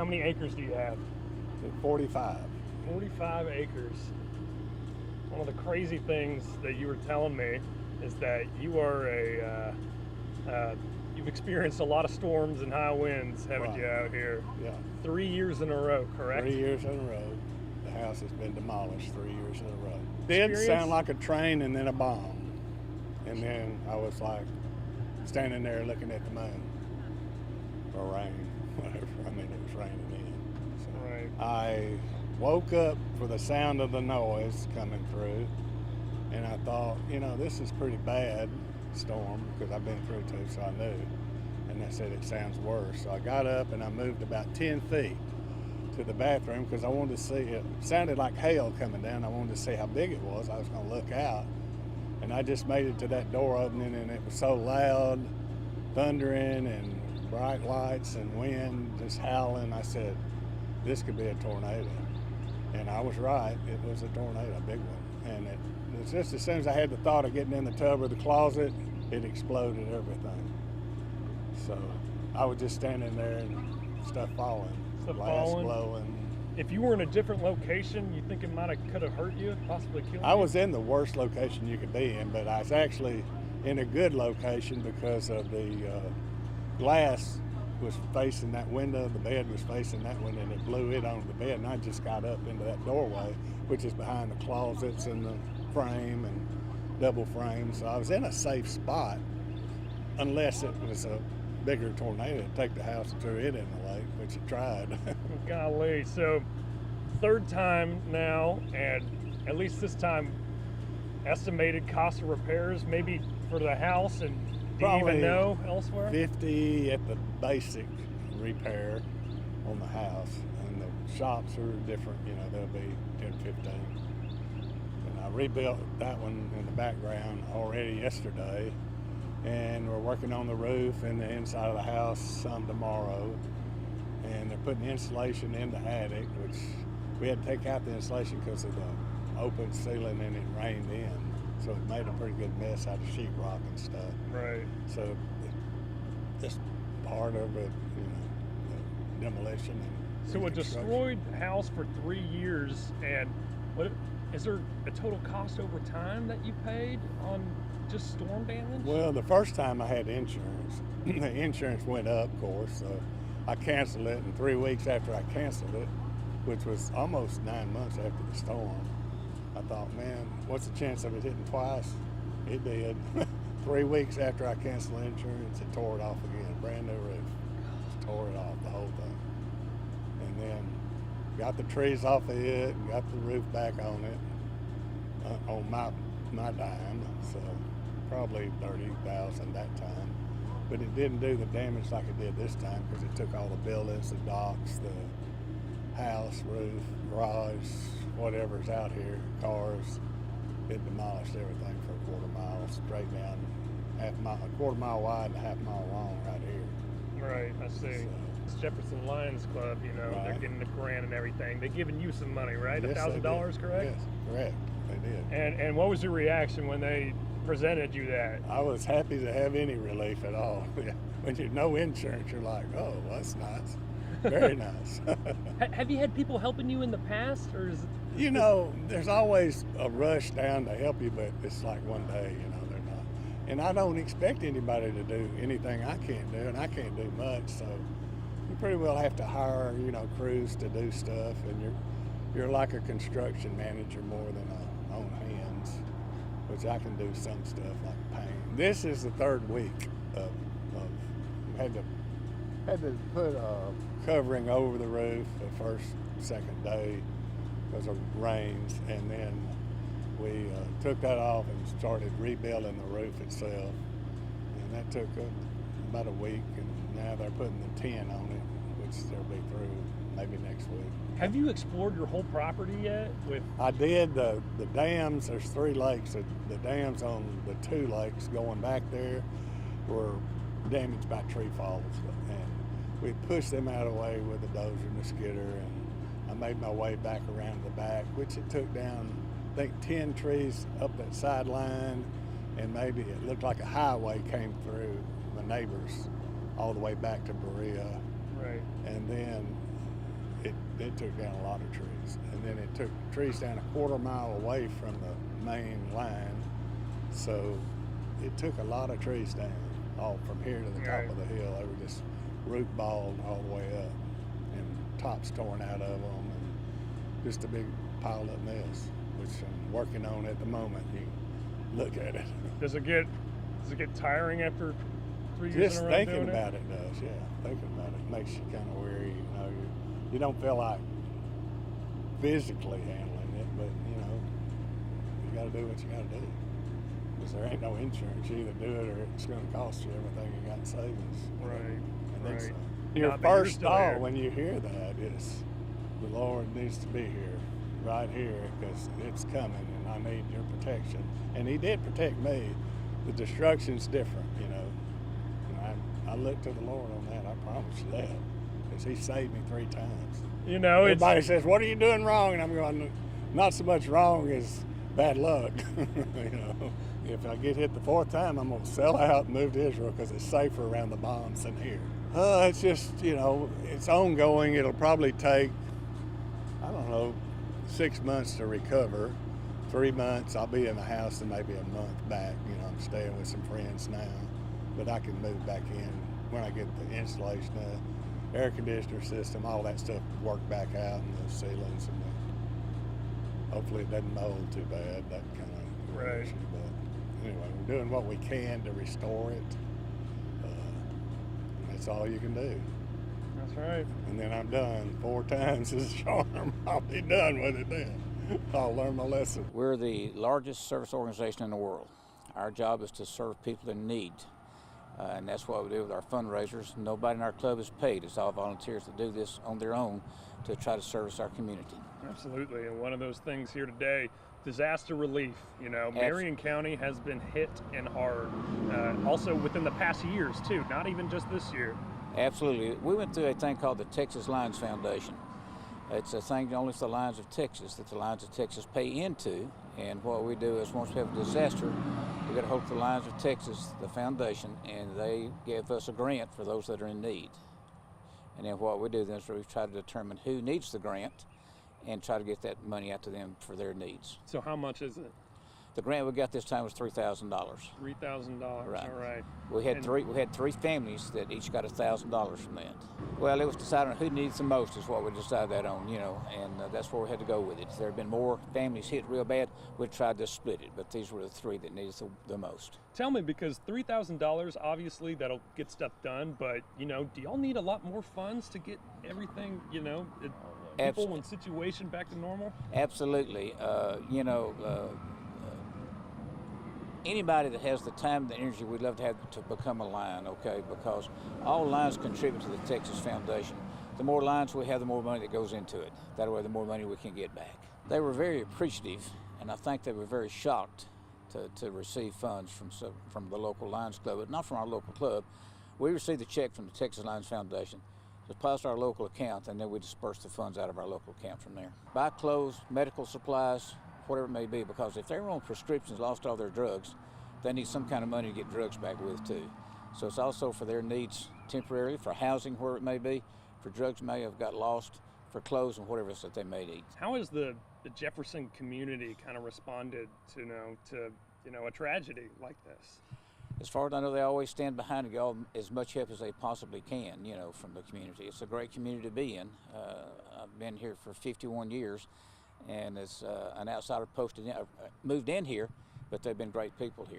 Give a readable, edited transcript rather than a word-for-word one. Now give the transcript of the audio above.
How many acres do you have? 45. 45 acres. One of the crazy things that you were telling me is that you are you've experienced a lot of storms and high winds, haven't you, out here? Yeah. 3 years in a row, correct? 3 years in a row. The house has been demolished 3 years in a row. Did Experience? sound like a train and then a bomb. And then I was like standing there looking at the moon. Or rain, whatever. I mean, it was raining in. So Right. I woke up for the sound of the noise coming through. And I thought, this is pretty bad storm, because I've been through two, so I knew. And they said it sounds worse. So I got up and I moved about 10 feet to the bathroom because I wanted to see it. It sounded like hail coming down. I wanted to see how big it was. I was going to look out. And I just made it to that door opening, and it was so loud, thundering and bright lights and wind just howling. I said, this could be a tornado. And I was right. It was a tornado, a big one. And it was just as soon as I had the thought of getting in the tub or the closet, it exploded everything. So I was just standing there and stuff falling, Stuff glass falling. blowing. If you were in a different location, you think it could have hurt you, possibly killed you? I was in the worst location you could be in, but I was actually in a good location because of the glass was facing that window, the bed was facing that window, and it blew it onto the bed, and I just got up into that doorway, which is behind the closets and the frame and double frame. So I was in a safe spot, unless it was a bigger tornado to take the house and threw it in the lake, which it tried. Golly. So, third time now, and at least this time, estimated cost of repairs, maybe for the house, and do you even know elsewhere? 50 at the basic repair on the house, and the shops are different, they'll be 10, 15. And I rebuilt that one in the background already yesterday, and we're working on the roof and the inside of the house some tomorrow. And they're putting insulation in the attic, which we had to take out the insulation because of the open ceiling, and it rained in. So it made a pretty good mess out of sheetrock and stuff. Right. So just part of it, the demolition. And So a destroyed house for 3 years, and is there a total cost over time that you paid on just storm damage? Well, the first time I had insurance, the insurance went up, of course, so I canceled it, and 3 weeks after I canceled it, which was almost 9 months after the storm, I thought, man, what's the chance of it hitting twice? It did. 3 weeks after I canceled insurance, it tore it off again, brand new roof. Just tore it off, the whole thing. And then got the trees off of it, and got the roof back on it, on my dime, so probably $30,000 that time. But it didn't do the damage like it did this time, because it took all the buildings, the docks, the house, roof, garage, whatever's out here, cars. It demolished everything for a quarter mile straight down, a quarter mile wide and a half mile long right here. Right, I see. So, It's Jefferson Lions Club, they're Right. getting the grant and everything. They're giving you some money, right? yes, they $1,000, did. correct? Yes, correct. They did. And what was your reaction when they presented you that? I was happy to have any relief at all. When you no insurance, you're like, oh, well, that's nice. Very nice. Have you had people helping you in the past, or is There's always a rush down to help you, but it's like one day, they're not. And I don't expect anybody to do anything I can't do, and I can't do much, so you pretty well have to hire, crews to do stuff, and you're like a construction manager more than a on hands, which I can do some stuff like paint. This is the third week of had to put a covering over the roof the first, second day because of rains, and then we took that off and started rebuilding the roof itself, and that took about a week, and now they're putting the tin on it, which they'll be through maybe next week. Have you explored your whole property yet? I did. The dams, there's 3 lakes. The dams on the 2 lakes going back there were damaged by tree falls, and we pushed them out of the way with a dozer and a skidder, and I made my way back around the back, which it took down, I think, 10 trees up that sideline, and maybe it looked like a highway came through my neighbors all the way back to Berea. Right. And then it took down a lot of trees. And then it took trees down a quarter-mile away from the main line. So it took a lot of trees down, all from here to the top of the hill. They were just root balled all the way up and tops torn out of them, and just a big piled up mess, which I'm working on at the moment. You look at it. Does it get tiring after 3 years Just in a row thinking doing about it does, yeah. Thinking about it makes you kind of weary. You know, you don't feel like physically handling it, but you know, you got to do what you got to do. Because there ain't no insurance. You either do it or it's going to cost you everything you got in savings. Right. And Right. then your Not that you're first still thought here. when you hear that is, the Lord needs to be here, right here, because it's coming, and I need your protection. And He did protect me. The destruction's different, you know. And I look to the Lord on that. I promise you that, because He saved me 3 times. You know, Everybody says, "What are you doing wrong?" And I'm going, "Not so much wrong as bad luck." You know, if I get hit the 4th time, I'm going to sell out and move to Israel because it's safer around the bombs than here. It's just, you know, it's ongoing. It'll probably take, I don't know, 6 months to recover. 3 months, I'll be in the house, and maybe a month back. You know, I'm staying with some friends now, but I can move back in when I get the installation of air conditioner system, all that stuff work back out, and the ceilings, and hopefully it doesn't mold too bad, that kind of Right. issue. But anyway, we're doing what we can to restore it. That's all you can do. That's right. And then I'm done. 4 times is a charm. I'll be done with it then. I'll learn my lesson. We're the largest service organization in the world. Our job is to serve people in need, and that's what we do with our fundraisers. Nobody in our club is paid. It's all volunteers that do this on their own to try to service our community. Absolutely. And one of those things here today, disaster relief. You know, Marion County has been hit and hard. Also within the past years too, not even just this year. Absolutely. We went through a thing called the Texas Lions Foundation. It's a thing only for the Lions of Texas that the Lions of Texas pay into. And what we do is once we have a disaster, we got to hope the Lions of Texas, the foundation, and they give us a grant for those that are in need. And then what we do then is we try to determine who needs the grant and try to get that money out to them for their needs. So how much is it? The grant we got this time was $3,000. $3,000. Right. All right. We had three families that each got $1,000 from that. Well, it was decided on who needs the most is what we decided that on, you know, and that's where we had to go with it. If there had been more families hit real bad, we tried to split it, but these were the 3 that needed the most. Tell me, because $3,000, obviously that'll get stuff done, but you know, do y'all need a lot more funds to get everything, you know, people and situation back to normal? Absolutely. Anybody that has the time and the energy, we'd love to have to become a Lion, okay? Because all Lions contribute to the Texas Foundation. The more Lions we have, the more money that goes into it. That way, the more money we can get back. They were very appreciative, and I think they were very shocked to receive funds from the local Lions Club, but not from our local club. We received a check from the Texas Lions Foundation, deposit our local account, and then we disperse the funds out of our local account from there. Buy clothes, medical supplies, whatever it may be, because if they were on prescriptions, lost all their drugs, they need some kind of money to get drugs back with too. So it's also for their needs temporarily, for housing where it may be, for drugs may have got lost, for clothes and whatever else that they may need. How has the Jefferson community kind of responded to a tragedy like this? As far as I know, they always stand behind and get all as much help as they possibly can, you know, from the community. It's a great community to be in. I've been here for 51 years. And it's an outsider moved in here, but they've been great people here.